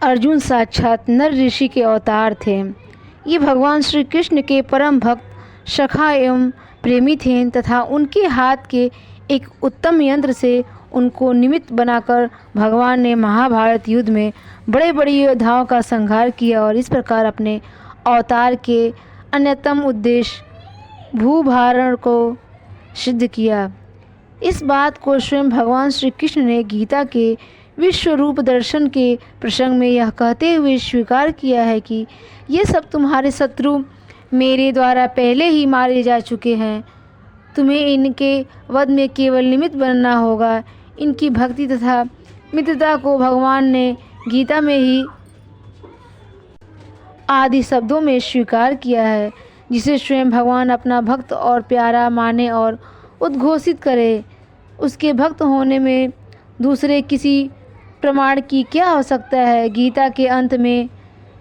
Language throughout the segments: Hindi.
अर्जुन साक्षात नर ऋषि के अवतार थे। ये भगवान श्री कृष्ण के परम भक्त, सखा एवं प्रेमी थे तथा उनके हाथ के एक उत्तम यंत्र से उनको निमित्त बनाकर भगवान ने महाभारत युद्ध में बड़े बड़े योद्धाओं का संहार किया और इस प्रकार अपने अवतार के अन्यतम उद्देश्य भूभारण को सिद्ध किया। इस बात को स्वयं भगवान श्री कृष्ण ने गीता के विश्व रूप दर्शन के प्रसंग में यह कहते हुए स्वीकार किया है कि ये सब तुम्हारे शत्रु मेरे द्वारा पहले ही मारे जा चुके हैं। तुम्हें इनके वध में केवल निमित्त बनना होगा। इनकी भक्ति तथा मित्रता को भगवान ने गीता में ही आदि शब्दों में स्वीकार किया है, जिसे स्वयं भगवान अपना भक्त और प्यारा माने और उद्घोषित करे। उसके भक्त होने में दूसरे किसी प्रमाण की क्या आवश्यकता है। गीता के अंत में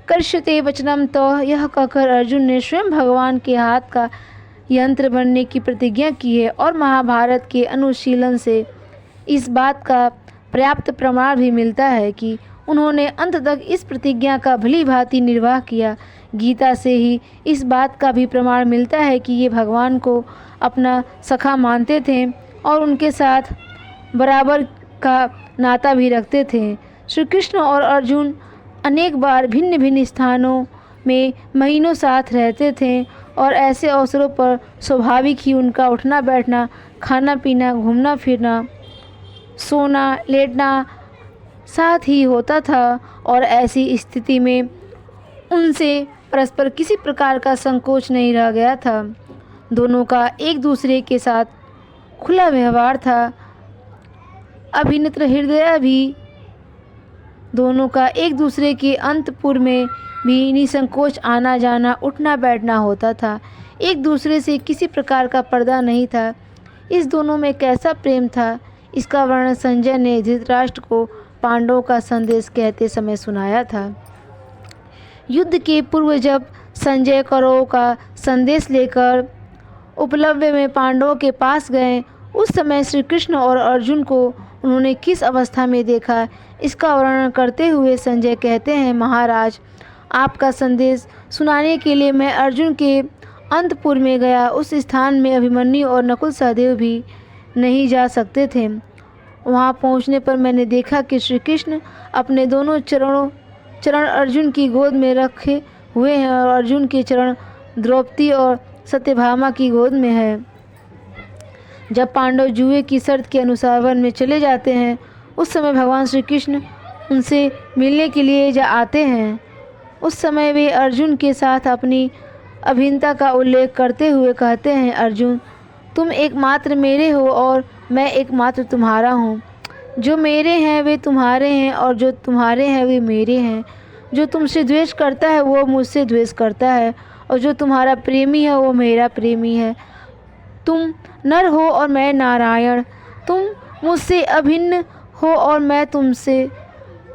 कर्ष्यते वचनम तो यह कहकर अर्जुन ने स्वयं भगवान के हाथ का यंत्र बनने की प्रतिज्ञा की है और महाभारत के अनुशीलन से इस बात का पर्याप्त प्रमाण भी मिलता है कि उन्होंने अंत तक इस प्रतिज्ञा का भली भांति निर्वाह किया। गीता से ही इस बात का भी प्रमाण मिलता है कि ये भगवान को अपना सखा मानते थे और उनके साथ बराबर का नाता भी रखते थे। श्री कृष्ण और अर्जुन अनेक बार भिन्न भिन्न स्थानों में महीनों साथ रहते थे और ऐसे अवसरों पर स्वाभाविक ही उनका उठना बैठना, खाना पीना, घूमना फिरना, सोना लेटना साथ ही होता था और ऐसी स्थिति में उनसे परस्पर किसी प्रकार का संकोच नहीं रह गया था। दोनों का एक दूसरे के साथ खुला व्यवहार था। अभिनेत्र हृदय भी दोनों का एक दूसरे के अंतपुर में भी निसंकोच आना जाना, उठना बैठना होता था। एक दूसरे से किसी प्रकार का पर्दा नहीं था। इस दोनों में कैसा प्रेम था, इसका वर्णन संजय ने धृतराष्ट्र को पांडवों का संदेश कहते समय सुनाया था। युद्ध के पूर्व जब संजय कौरवों का संदेश लेकर उपलब्ध में पांडवों के पास गए, उस समय श्री कृष्ण और अर्जुन को उन्होंने किस अवस्था में देखा, इसका वर्णन करते हुए संजय कहते हैं, महाराज, आपका संदेश सुनाने के लिए मैं अर्जुन के अंतपुर में गया। उस स्थान में अभिमन्यु और नकुल सहदेव भी नहीं जा सकते थे। वहां पहुंचने पर मैंने देखा कि श्री कृष्ण अपने दोनों चरण अर्जुन की गोद में रखे हुए हैं और अर्जुन के चरण द्रौपदी और सत्यभामा की गोद में है। जब पांडव जुए की शर्त के अनुसार वन में चले जाते हैं, उस समय भगवान श्री कृष्ण उनसे मिलने के लिए आते हैं। उस समय वे अर्जुन के साथ अपनी अभिन्नता का उल्लेख करते हुए कहते हैं, अर्जुन, तुम एकमात्र मेरे हो और मैं एकमात्र तुम्हारा हूँ। जो मेरे हैं वे तुम्हारे हैं और जो तुम्हारे हैं वे मेरे हैं। जो तुमसे द्वेष करता है वो मुझसे द्वेष करता है और जो तुम्हारा प्रेमी है वो मेरा प्रेमी है। तुम नर हो और मैं नारायण। तुम मुझसे अभिन्न हो और मैं तुमसे।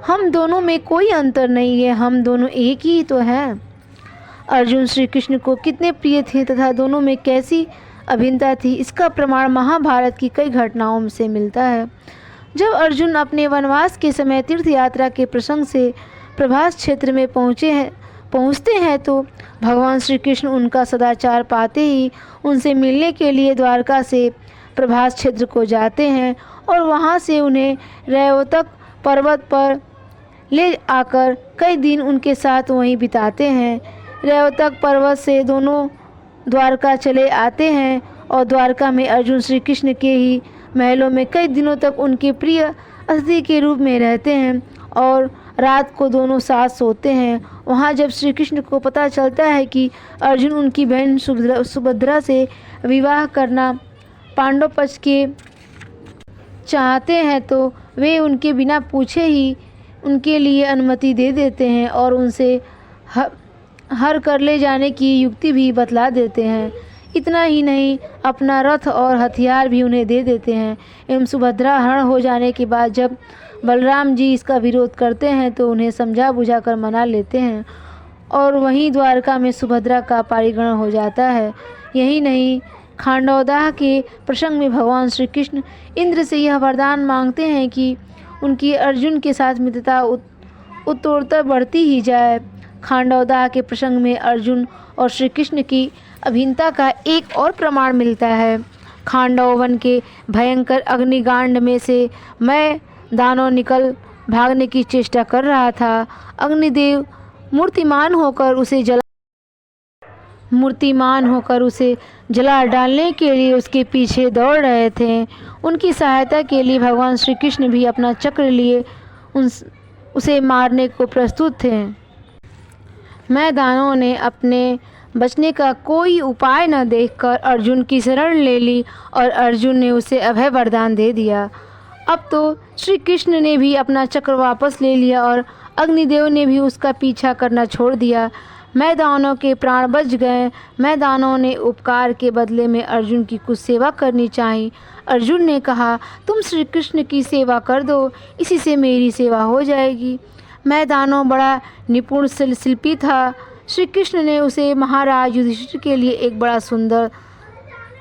हम दोनों में कोई अंतर नहीं है, हम दोनों एक ही तो हैं। अर्जुन श्री कृष्ण को कितने प्रिय थे तथा दोनों में कैसी अभिन्नता थी, इसका प्रमाण महाभारत की कई घटनाओं से मिलता है। जब अर्जुन अपने वनवास के समय तीर्थ यात्रा के प्रसंग से प्रभास क्षेत्र में पहुँचते हैं तो भगवान श्री कृष्ण उनका सदाचार पाते ही उनसे मिलने के लिए द्वारका से प्रभास क्षेत्र को जाते हैं और वहां से उन्हें रैवतक पर्वत पर ले आकर कई दिन उनके साथ वहीं बिताते हैं। रैवतक पर्वत से दोनों द्वारका चले आते हैं और द्वारका में अर्जुन श्री कृष्ण के ही महलों में कई दिनों तक उनके प्रिय अतिथि के रूप में रहते हैं और रात को दोनों साथ सोते हैं। वहाँ जब श्री कृष्ण को पता चलता है कि अर्जुन उनकी बहन सुभद्रा से विवाह करना पांडव पक्ष के चाहते हैं तो वे उनके बिना पूछे ही उनके लिए अनुमति दे देते हैं और उनसे हर कर ले जाने की युक्ति भी बतला देते हैं। इतना ही नहीं, अपना रथ और हथियार भी उन्हें दे देते हैं। एवं सुभद्रा हरण हो जाने के बाद जब बलराम जी इसका विरोध करते हैं तो उन्हें समझा बुझा कर मना लेते हैं और वहीं द्वारका में सुभद्रा का पाणिग्रहण हो जाता है। यही नहीं, खांडवदाह के प्रसंग में भगवान श्री कृष्ण इंद्र से यह वरदान मांगते हैं कि उनकी अर्जुन के साथ मित्रता उत्तरोत्तर बढ़ती ही जाए। खांडवदाह के प्रसंग में अर्जुन और श्री कृष्ण की अभिन्नता का एक और प्रमाण मिलता है। खांडव वन के भयंकर अग्निकांड में से मैं दानव निकल भागने की चेष्टा कर रहा था। अग्निदेव मूर्तिमान होकर उसे जला डालने के लिए उसके पीछे दौड़ रहे थे। उनकी सहायता के लिए भगवान श्री कृष्ण भी अपना चक्र लिए उसे मारने को प्रस्तुत थे। मैदानों ने अपने बचने का कोई उपाय न देखकर अर्जुन की शरण ले ली और अर्जुन ने उसे अभय वरदान दे दिया। अब तो श्री कृष्ण ने भी अपना चक्र वापस ले लिया और अग्निदेव ने भी उसका पीछा करना छोड़ दिया। मैदानों के प्राण बच गए। मैदानों ने उपकार के बदले में अर्जुन की कुछ सेवा करनी चाहिए। अर्जुन ने कहा, तुम श्री कृष्ण की सेवा कर दो, इसी से मेरी सेवा हो जाएगी। मैदानों बड़ा निपुण शिल्पी था। श्री कृष्ण ने उसे महाराज युधिष्ठिर के लिए एक बड़ा सुंदर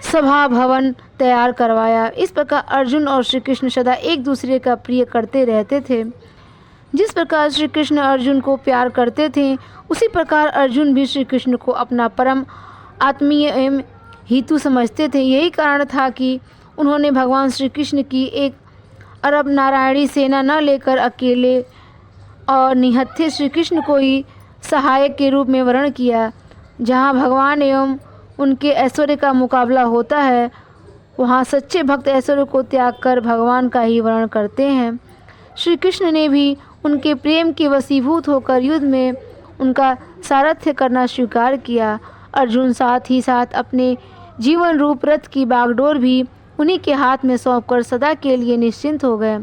सभा भवन तैयार करवाया। इस प्रकार अर्जुन और श्री कृष्ण सदा एक दूसरे का प्रिय करते रहते थे। जिस प्रकार श्री कृष्ण अर्जुन को प्यार करते थे, उसी प्रकार अर्जुन भी श्री कृष्ण को अपना परम आत्मीय एवं हितु समझते थे। यही कारण था कि उन्होंने भगवान श्री कृष्ण की एक अरब नारायणी सेना न लेकर अकेले और निहत्थे श्री कृष्ण को ही सहायक के रूप में वर्ण किया। जहाँ भगवान एवं उनके ऐश्वर्य का मुकाबला होता है, वहाँ सच्चे भक्त ऐश्वर्य को त्याग कर भगवान का ही वर्ण करते हैं। श्री कृष्ण ने भी उनके प्रेम के वशीभूत होकर युद्ध में उनका सारथ्य करना स्वीकार किया। अर्जुन साथ ही साथ अपने जीवन रूप रथ की बागडोर भी उन्हीं के हाथ में सौंपकर सदा के लिए निश्चिंत हो गए।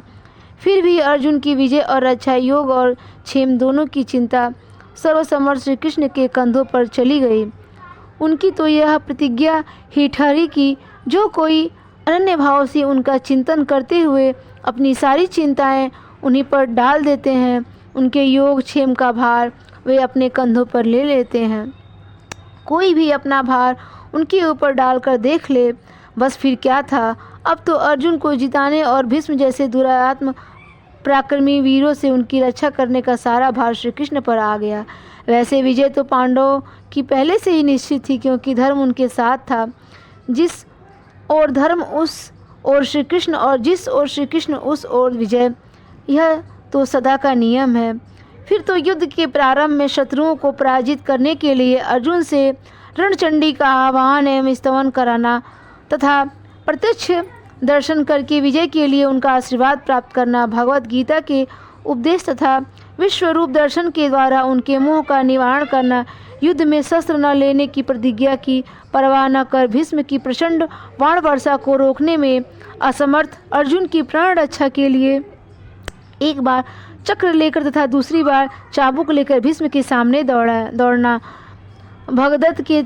फिर भी अर्जुन की विजय और रक्षा, योग और क्षेम दोनों की चिंता सर्वसमर्थ श्री कृष्ण के कंधों पर चली गई। उनकी तो यह प्रतिज्ञा ही ठहरी कि जो कोई अनन्य भाव से उनका चिंतन करते हुए अपनी सारी चिंताएं उन्हीं पर डाल देते हैं, उनके योग क्षेम का भार वे अपने कंधों पर ले लेते हैं। कोई भी अपना भार उनके ऊपर डालकर देख ले, बस फिर क्या था। अब तो अर्जुन को जिताने और भीष्म जैसे दुरात्म पराक्रमी वीरों से उनकी रक्षा करने का सारा भार श्री कृष्ण पर आ गया। वैसे विजय तो पांडवों की पहले से ही निश्चित थी, क्योंकि धर्म उनके साथ था। जिस और धर्म उस और श्री कृष्ण, और जिस और श्री कृष्ण उस और विजय, यह तो सदा का नियम है। फिर तो युद्ध के प्रारंभ में शत्रुओं को पराजित करने के लिए अर्जुन से रणचंडी का आह्वान एवं स्तवन कराना तथा प्रत्यक्ष दर्शन करके विजय के लिए उनका आशीर्वाद प्राप्त करना, भगवत गीता के उपदेश तथा विश्वरूप दर्शन के द्वारा उनके मोह का निवारण करना, युद्ध में शस्त्र न लेने की प्रतिज्ञा की परवाह न कर भीष्म की प्रचंड बाण वर्षा को रोकने में असमर्थ अर्जुन की प्राण रक्षा के लिए एक बार चक्र लेकर तथा दूसरी बार चाबुक लेकर भीष्म के सामने दौड़ना, भगदत्त के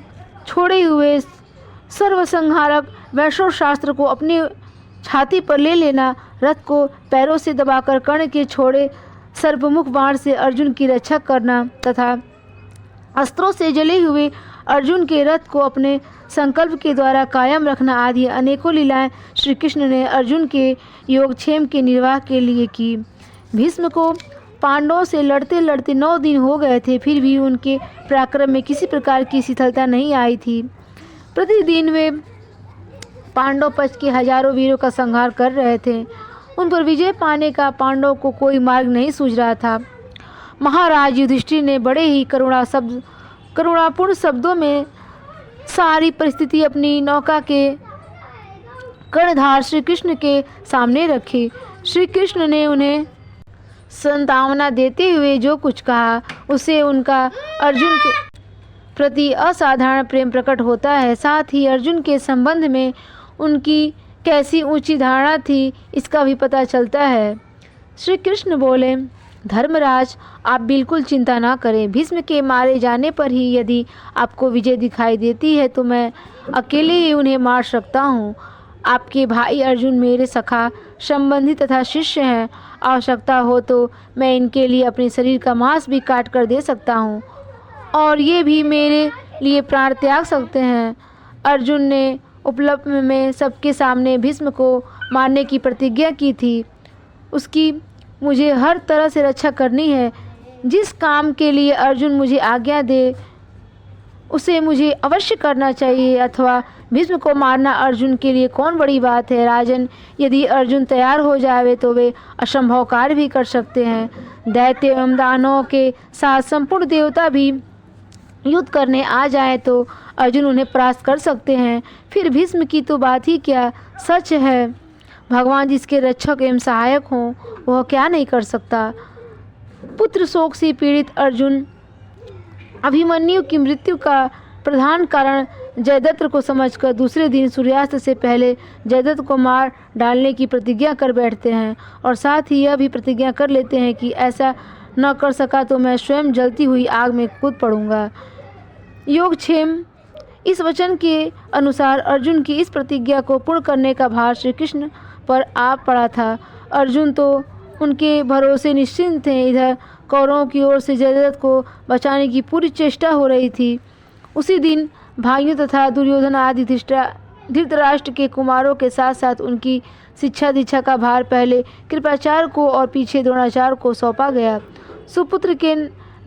छोड़े हुए सर्वसंहारक वैष्णव शास्त्र को अपनी छाती पर ले लेना, रथ को पैरों से दबाकर कर्ण के छोड़े सर्पमुख बाण से अर्जुन की रक्षा करना तथा अस्त्रों से जले हुए अर्जुन के रथ को अपने संकल्प के द्वारा कायम रखना आदि अनेकों लीलाएं श्री कृष्ण ने अर्जुन के योगक्षेम के निर्वाह के लिए की। भीष्म को पांडवों से लड़ते लड़ते 9 दिन हो गए थे, फिर भी उनके पराक्रम में किसी प्रकार की शिथिलता नहीं आई थी। प्रतिदिन वे पांडव पक्ष के हजारों वीरों का संहार कर रहे थे। उन पर विजय पाने का पांडवों को कोई मार्ग नहीं सूझ रहा था। महाराज युधिष्ठिर ने बड़े ही करुणापूर्ण शब्दों में सारी परिस्थिति अपनी नौका के कर्णधार श्री कृष्ण के सामने रखी। श्री कृष्ण ने उन्हें सांत्वना देते हुए जो कुछ कहा, उससे उनका अर्जुन के प्रति असाधारण प्रेम प्रकट होता है। साथ ही अर्जुन के संबंध में उनकी कैसी ऊंची धारणा थी, इसका भी पता चलता है। श्री कृष्ण बोले, धर्मराज, आप बिल्कुल चिंता ना करें। भीष्म के मारे जाने पर ही यदि आपको विजय दिखाई देती है तो मैं अकेले ही उन्हें मार सकता हूँ। आपके भाई अर्जुन मेरे सखा, संबंधी तथा शिष्य हैं। आवश्यकता हो तो मैं इनके लिए अपने शरीर का मांस भी काट कर दे सकता हूँ और ये भी मेरे लिए प्राण त्याग सकते हैं। अर्जुन ने उपलब्ध में सबके सामने भीष्म को मारने की प्रतिज्ञा की थी। उसकी मुझे हर तरह से रक्षा करनी है। जिस काम के लिए अर्जुन मुझे आज्ञा दे उसे मुझे अवश्य करना चाहिए, अथवा भीष्म को मारना अर्जुन के लिए कौन बड़ी बात है। राजन, यदि अर्जुन तैयार हो जावे तो वे असंभव कार्य भी कर सकते हैं। दैत्य एवं दानवों के साथ संपूर्ण देवता भी युद्ध करने आ जाए तो अर्जुन उन्हें परास्त कर सकते हैं। फिर भीष्म की तो बात ही क्या, सच है भगवान जिसके रक्षक एवं सहायक हों वह क्या नहीं कर सकता। पुत्र शोक से पीड़ित अर्जुन अभिमन्यु की मृत्यु का प्रधान कारण जयद्रथ को समझकर दूसरे दिन सूर्यास्त से पहले जयद्रथ को मार डालने की प्रतिज्ञा कर बैठते हैं और साथ ही यह भी प्रतिज्ञा कर लेते हैं कि ऐसा न कर सका तो मैं स्वयं जलती हुई आग में कूद पड़ूंगा। योगक्षेम। इस वचन के अनुसार अर्जुन की इस प्रतिज्ञा को पूर्ण करने का भार श्री कृष्ण पर आ पड़ा था। अर्जुन तो उनके भरोसे निश्चिंत थे। इधर कौरवों की ओर से जयद्रथ को बचाने की पूरी चेष्टा हो रही थी। उसी दिन भाइयों तथा दुर्योधन आदि धृतराष्ट्र के कुमारों के साथ साथ उनकी शिक्षा दीक्षा का भार पहले कृपाचार्य को और पीछे द्रोणाचार्य को सौंपा गया। सुपुत्र के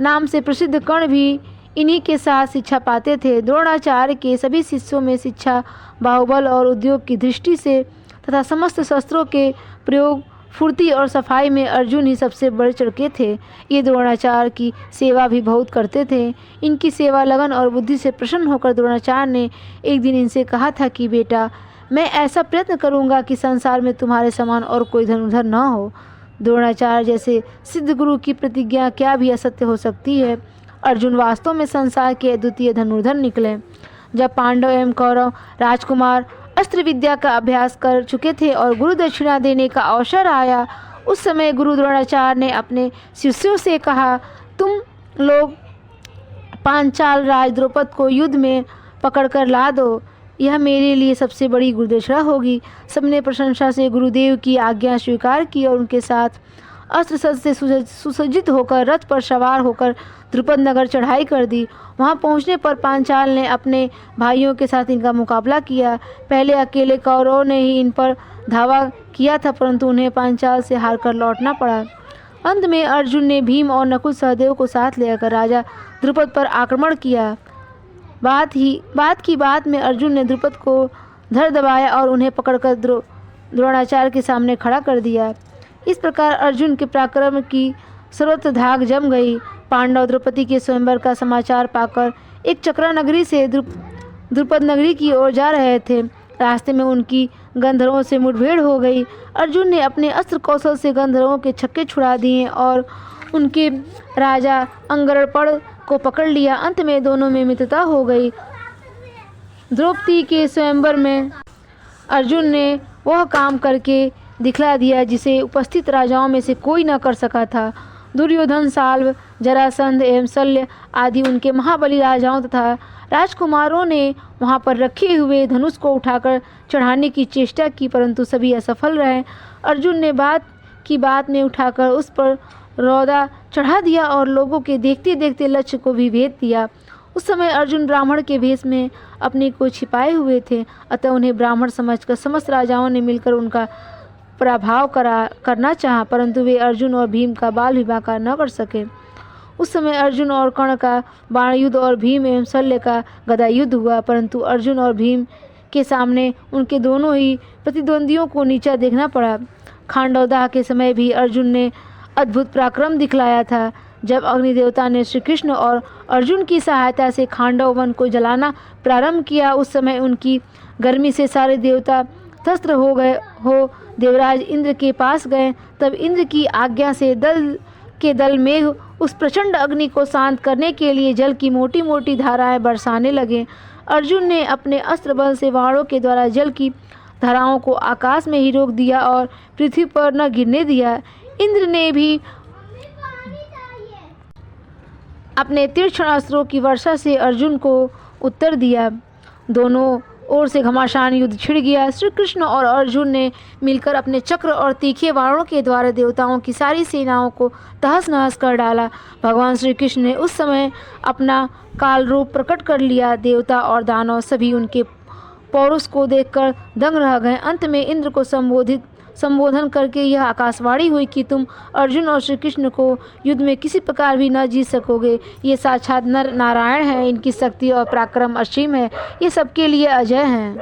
नाम से प्रसिद्ध कर्ण भी इन्हीं के साथ शिक्षा पाते थे। द्रोणाचार्य के सभी शिष्यों में शिक्षा, बाहुबल और उद्योग की दृष्टि से तथा समस्त शस्त्रों के प्रयोग, फुर्ती और सफाई में अर्जुन ही सबसे बढ़ चढ़ के थे। ये द्रोणाचार्य की सेवा भी बहुत करते थे। इनकी सेवा, लगन और बुद्धि से प्रसन्न होकर द्रोणाचार्य ने एक दिन इनसे कहा था कि बेटा, मैं ऐसा प्रयत्न करूंगा कि संसार में तुम्हारे समान और कोई धनुर्धर न हो। द्रोणाचार्य जैसे सिद्ध गुरु की प्रतिज्ञा क्या भी असत्य हो सकती है। अर्जुन वास्तव में संसार के अद्वितीय धनुर्धर निकले। जब पांडव एवं कौरव राजकुमार अस्त्र विद्या का अभ्यास कर चुके थे और गुरु दक्षिणा देने का अवसर आया, उस समय गुरु द्रोणाचार्य ने अपने शिष्यों से कहा, तुम लोग पांचाल राज द्रौपद को युद्ध में पकड़कर ला दो, यह मेरे लिए सबसे बड़ी गुरुदक्षिणा होगी। सबने प्रशंसा से गुरुदेव की आज्ञा स्वीकार की और उनके साथ अस्त्र शस्त्र से सुसज्जित होकर रथ पर सवार होकर द्रुपद नगर चढ़ाई कर दी। वहां पहुंचने पर पांचाल ने अपने भाइयों के साथ इनका मुकाबला किया। पहले अकेले कौरवों ने ही इन पर धावा किया था, परंतु उन्हें पांचाल से हारकर लौटना पड़ा। अंत में अर्जुन ने भीम और नकुल सहदेव को साथ लेकर राजा द्रुपद पर आक्रमण किया। बात की बात में अर्जुन ने द्रुपद को धर दबाया और उन्हें पकड़कर द्रोणाचार्य के सामने खड़ा कर दिया। इस प्रकार अर्जुन के पराक्रम की सर्वत्र धाक जम गई। पांडव द्रौपदी के स्वयंवर का समाचार पाकर एक चक्रा नगरी से द्रुपद नगरी की ओर जा रहे थे। रास्ते में उनकी गंधर्वों से मुठभेड़ हो गई। अर्जुन ने अपने अस्त्र कौशल से गंधर्वों के छक्के छुड़ा दिए और उनके राजा अंगरपड़ को पकड़ लिया। अंत में दोनों में मित्रता हो गई। द्रौपदी के स्वयंवर में अर्जुन ने वह काम करके दिखला दिया जिसे उपस्थित राजाओं में से कोई न कर सका था। दुर्योधन, साल्व, जरासंध एवं शल्य आदि उनके महाबली राजाओं तथा राजकुमारों ने वहां पर रखे हुए धनुष को उठाकर चढ़ाने की चेष्टा की, परंतु सभी असफल रहे। अर्जुन ने बात में उठाकर उस पर रौदा चढ़ा दिया और लोगों के देखते देखते लक्ष्य को भी भेद दिया। उस समय अर्जुन ब्राह्मण के भेष में अपने को छिपाए हुए थे, अतः उन्हें ब्राह्मण समझकर समस्त राजाओं ने मिलकर उनका पराभव करना चाहा, परंतु वे अर्जुन और भीम का बाल विवाह न कर सके। उस समय अर्जुन और कर्ण का बाण युद्ध और भीम एवं शल्य का गदा युद्ध हुआ, परंतु अर्जुन और भीम के सामने उनके दोनों ही प्रतिद्वंदियों को नीचा देखना पड़ा। खांडवदाह के समय भी अर्जुन ने अद्भुत पराक्रम दिखलाया था। जब अग्नि देवता ने श्री कृष्ण और अर्जुन की सहायता से खांडव वन को जलाना प्रारंभ किया, उस समय उनकी गर्मी से सारे देवता त्रस्त हो देवराज इंद्र के पास गए। तब इंद्र की आज्ञा से दल मेघ उस प्रचंड अग्नि को शांत करने के लिए जल की मोटी मोटी धाराएं बरसाने लगे। अर्जुन ने अपने अस्त्र बल से बाणों के द्वारा जल की धाराओं को आकाश में ही रोक दिया और पृथ्वी पर न गिरने दिया। इंद्र ने भी अपने तीक्ष्ण अस्त्रों की वर्षा से अर्जुन को उत्तर दिया। दोनों ओर से घमासान युद्ध छिड़ गया। श्री कृष्ण और अर्जुन ने मिलकर अपने चक्र और तीखे बाणों के द्वारा देवताओं की सारी सेनाओं को तहस नहस कर डाला। भगवान श्री कृष्ण ने उस समय अपना काल रूप प्रकट कर लिया। देवता और दानव सभी उनके पौरुष को देखकर दंग रह गए। अंत में इंद्र को संबोधन करके यह आकाशवाणी हुई कि तुम अर्जुन और श्री कृष्ण को युद्ध में किसी प्रकार भी न जीत सकोगे। ये साक्षात नर नारायण हैं, इनकी शक्ति और पराक्रम असीम है, ये सबके लिए अजय हैं।